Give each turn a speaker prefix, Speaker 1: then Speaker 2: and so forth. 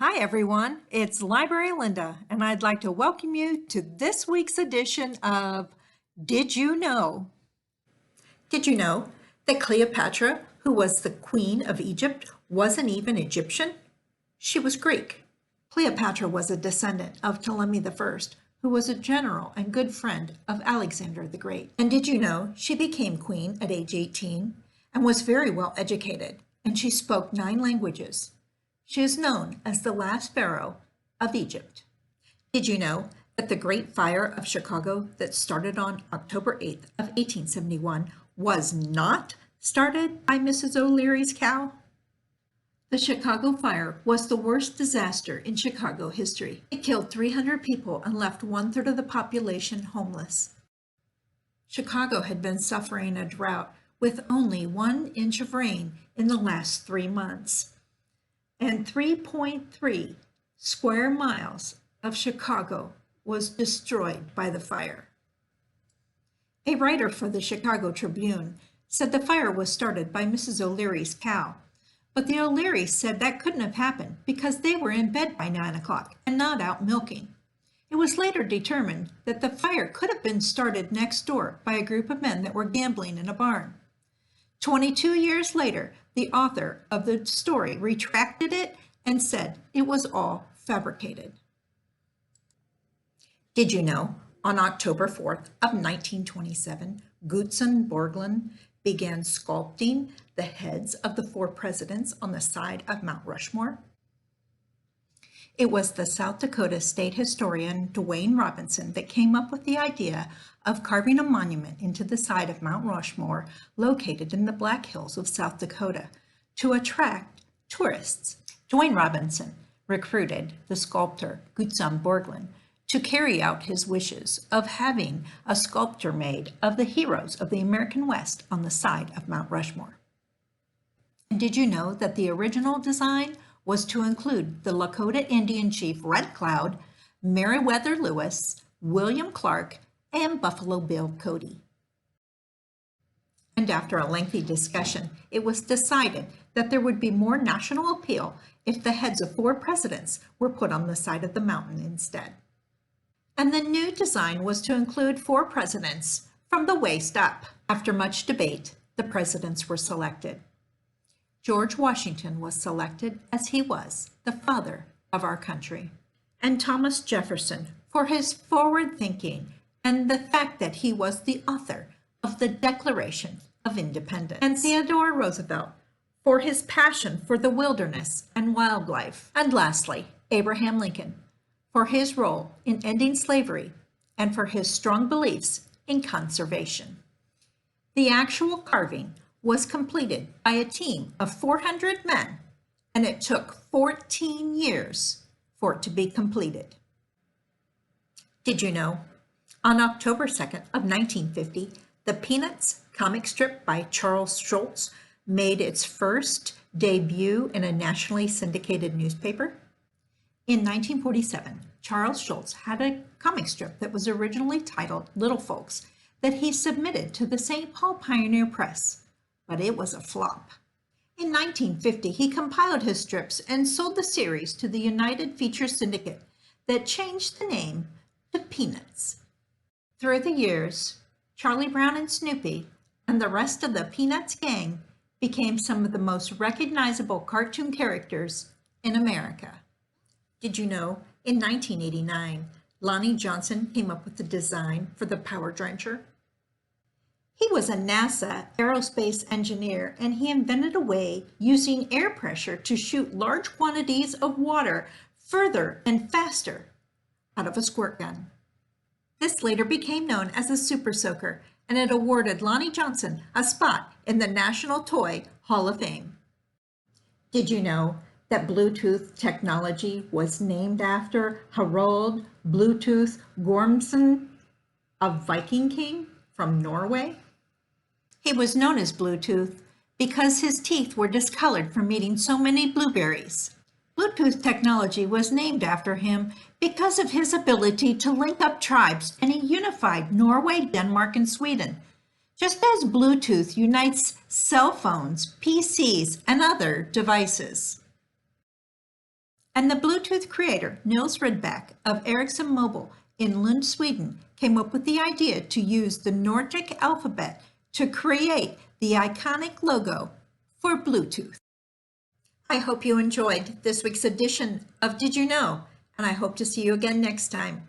Speaker 1: Hi everyone, it's Library Linda, and I'd like to welcome you to this week's edition of Did You Know? Did you know that Cleopatra, who was the Queen of Egypt, wasn't even Egyptian? She was Greek. Cleopatra was a descendant of Ptolemy I, who was a general and good friend of Alexander the Great. And did you know she became queen at age 18 and was very well educated, and she spoke 9 languages. She is known as the last pharaoh of Egypt. Did you know that the Great Fire of Chicago that started on October 8th of 1871 was not started by Mrs. O'Leary's cow? The Chicago fire was the worst disaster in Chicago history. It killed 300 people and left 1/3 of the population homeless. Chicago had been suffering a drought with only 1 inch of rain in the last 3 months. And 3.3 square miles of Chicago was destroyed by the fire. A writer for the Chicago Tribune said the fire was started by Mrs. O'Leary's cow, but the O'Learys said that couldn't have happened because they were in bed by 9 o'clock and not out milking. It was later determined that the fire could have been started next door by a group of men that were gambling in a barn. 22 years later, the author of the story retracted it and said it was all fabricated. Did you know, on October 4th of 1927, Gutzon Borglum began sculpting the heads of the 4 presidents on the side of Mount Rushmore? It was the South Dakota state historian Dwayne Robinson that came up with the idea of carving a monument into the side of Mount Rushmore, located in the Black Hills of South Dakota, to attract tourists. Dwayne Robinson recruited the sculptor Gutzon Borglum to carry out his wishes of having a sculpture made of the heroes of the American West on the side of Mount Rushmore. And did you know that the original design was to include the Lakota Indian chief Red Cloud, Meriwether Lewis, William Clark, and Buffalo Bill Cody? And after a lengthy discussion, it was decided that there would be more national appeal if the heads of 4 presidents were put on the side of the mountain instead. And the new design was to include 4 presidents from the waist up. After much debate, the presidents were selected. George Washington was selected as he was the father of our country. And Thomas Jefferson for his forward thinking and the fact that he was the author of the Declaration of Independence. And Theodore Roosevelt for his passion for the wilderness and wildlife. And lastly, Abraham Lincoln for his role in ending slavery and for his strong beliefs in conservation. The actual carving was completed by a team of 400 men, and it took 14 years for it to be completed. Did you know, on October 2nd of 1950, the Peanuts comic strip by Charles Schulz made its first debut in a nationally syndicated newspaper? In 1947, Charles Schulz had a comic strip that was originally titled Little Folks that he submitted to the St. Paul Pioneer Press, but it was a flop. In 1950, he compiled his strips and sold the series to the United Feature Syndicate that changed the name to Peanuts. Through the years, Charlie Brown and Snoopy and the rest of the Peanuts gang became some of the most recognizable cartoon characters in America. Did you know, in 1989, Lonnie Johnson came up with the design for the Power Drencher? He was a NASA aerospace engineer, and he invented a way using air pressure to shoot large quantities of water further and faster out of a squirt gun. This later became known as a Super Soaker, and it awarded Lonnie Johnson a spot in the National Toy Hall of Fame. Did you know that Bluetooth technology was named after Harald Bluetooth Gormson, a Viking king from Norway? He was known as Bluetooth because his teeth were discolored from eating so many blueberries. Bluetooth technology was named after him because of his ability to link up tribes in a unified Norway, Denmark, and Sweden, just as Bluetooth unites cell phones, PCs, and other devices. And the Bluetooth creator, Nils Rudbeck of Ericsson Mobile in Lund, Sweden, came up with the idea to use the Nordic alphabet to create the iconic logo for Bluetooth. I hope you enjoyed this week's edition of Did You Know? And I hope to see you again next time.